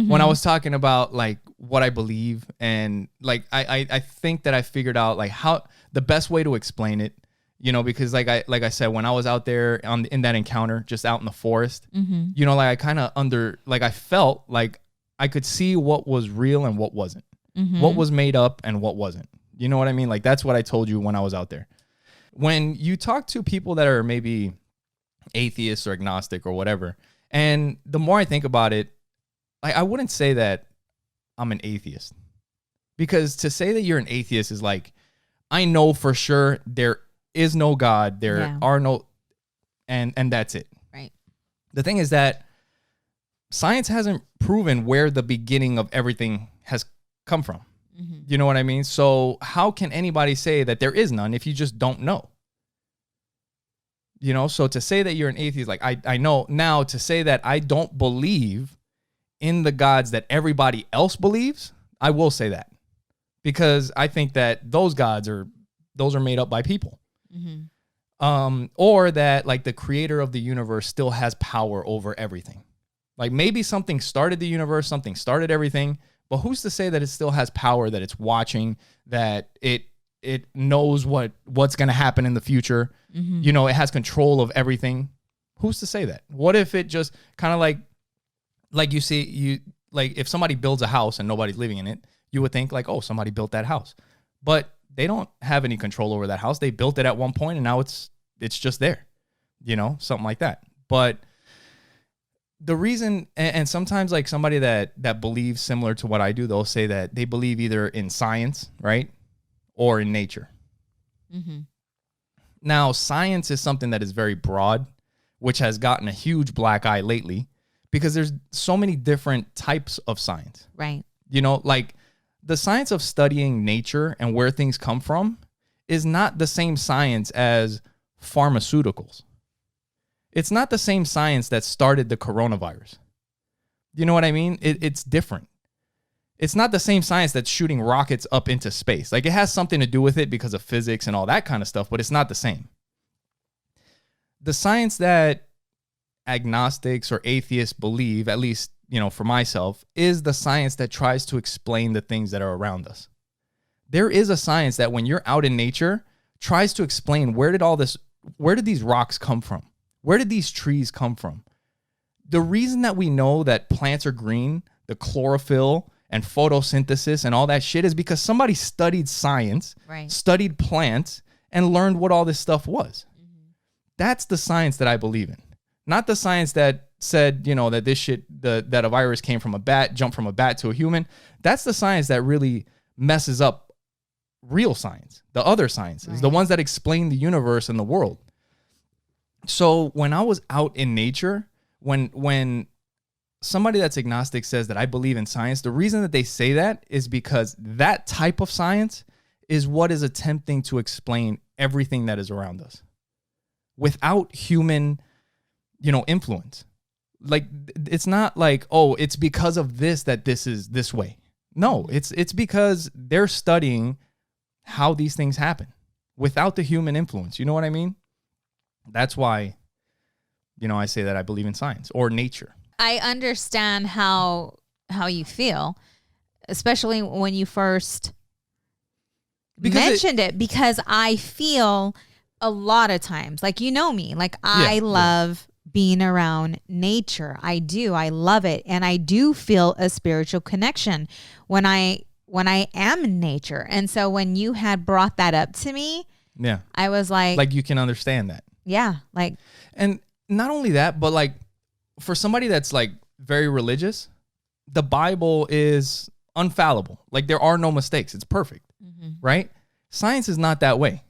when I was talking about like what I believe, and like I think that I figured out like how the best way to explain it, you know, because like I said, when I was out there in that encounter, just out in the forest, you know, like I kind of I felt like I could see what was real and what wasn't, what was made up and what wasn't. You know what I mean? Like that's what I told you when I was out there. When you talk to people that are maybe atheist or agnostic or whatever, and the more I think about it, I wouldn't say that I'm an atheist, because to say that you're an atheist is like, I know for sure there is no God, there are no, and that's it. Right. The thing is that science hasn't proven where the beginning of everything has come from. You know what I mean? So how can anybody say that there is none if you just don't know? You know, so to say that you're an atheist, like I know now, to say that I don't believe in the gods that everybody else believes, I will say that, because I think that those gods are made up by people. Or that like the creator of the universe still has power over everything. Like maybe something started the universe, something started everything, but who's to say that it still has power, that it's watching, that it knows what's going to happen in the future. You know, it has control of everything. Who's to say that? What if it just kind of like if somebody builds a house and nobody's living in it, you would think like, oh, somebody built that house, but they don't have any control over that house. They built it at one point and now it's just there, you know, something like that. But the reason, and sometimes like somebody that believes similar to what I do, they'll say that they believe either in science, right, or in nature. Now, science is something that is very broad, which has gotten a huge black eye lately, because there's so many different types of science. Right. You know, like the science of studying nature and where things come from is not the same science as pharmaceuticals. It's not the same science that started the coronavirus. You know what I mean? It's different. It's not the same science that's shooting rockets up into space. Like it has something to do with it because of physics and all that kind of stuff, but it's not the same. The science that agnostics or atheists believe, at least, you know, for myself, is the science that tries to explain the things that are around us. There is a science that when you're out in nature tries to explain where did these rocks come from? Where did these trees come from? The reason that we know that plants are green, the chlorophyll and photosynthesis and all that shit, is because somebody studied science, studied plants, and learned what all this stuff was. That's the science that I believe in. Not the science that said, you know, that this shit, that a virus came from a bat, jumped from a bat to a human. That's the science that really messes up real science, the other sciences, the ones that explain the universe and the world. So when I was out in nature, when somebody that's agnostic says that I believe in science, the reason that they say that is because that type of science is what is attempting to explain everything that is around us without human, you know, influence. Like it's not like, oh, it's because of this that this is this way. No, it's because they're studying how these things happen without the human influence. You know what I mean? That's why, you know, I say that I believe in science or nature. I understand how you feel, especially when you first mentioned it, because I feel a lot of times, like, you know me, like I love being around nature. I do. I love it. And I do feel a spiritual connection when I am in nature. And so when you had brought that up to me, I was like you can understand that. Yeah. Like, and not only that, but like for somebody that's like very religious, the Bible is infallible. Like there are no mistakes. It's perfect. Right? Science is not that way.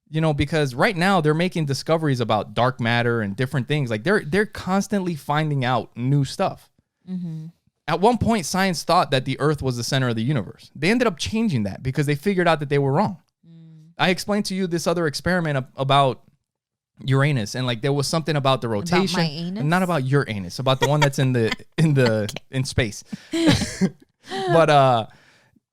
You know, because right now they're making discoveries about dark matter and different things. Like they're constantly finding out new stuff. At one point, science thought that the Earth was the center of the universe. They ended up changing that because they figured out that they were wrong. I explained to you this other experiment about Uranus, and like there was something about the rotation, about my anus? And not about your anus, about the one that's in space. But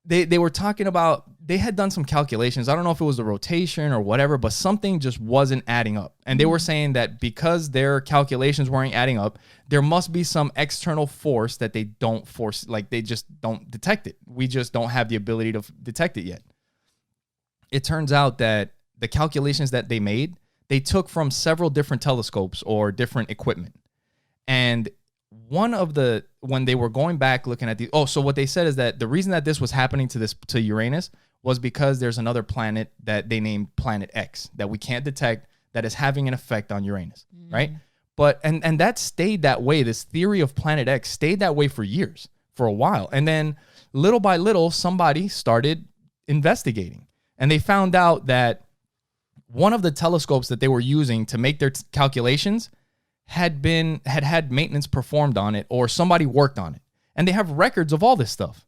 they were talking about they had done some calculations. I don't know if it was the rotation or whatever, but something just wasn't adding up. And they were saying that because their calculations weren't adding up, there must be some external force that they don't force, like they just don't detect it. We just don't have the ability to detect it yet. It turns out that the calculations that they made, they took from several different telescopes or different equipment. And when they were going back looking at so what they said is that the reason that this was happening to Uranus was because there's another planet that they named Planet X that we can't detect that is having an effect on Uranus, right? But and that stayed that way. This theory of Planet X stayed that way for years, for a while. And then little by little, somebody started investigating. And they found out that one of the telescopes that they were using to make their calculations had maintenance performed on it, or somebody worked on it. And they have records of all this stuff.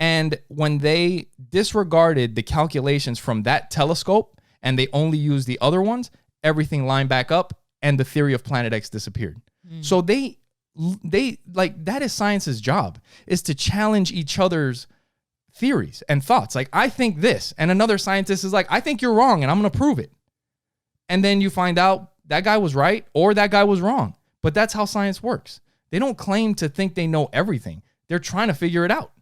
And when they disregarded the calculations from that telescope and they only used the other ones, everything lined back up and the theory of Planet X disappeared. So they like, that is science's job, is to challenge each other's theories and thoughts. Like, I think this, and another scientist is like, I think you're wrong and I'm going to prove it. And then you find out that guy was right or that guy was wrong. But that's how science works. They don't claim to think they know everything. They're trying to figure it out.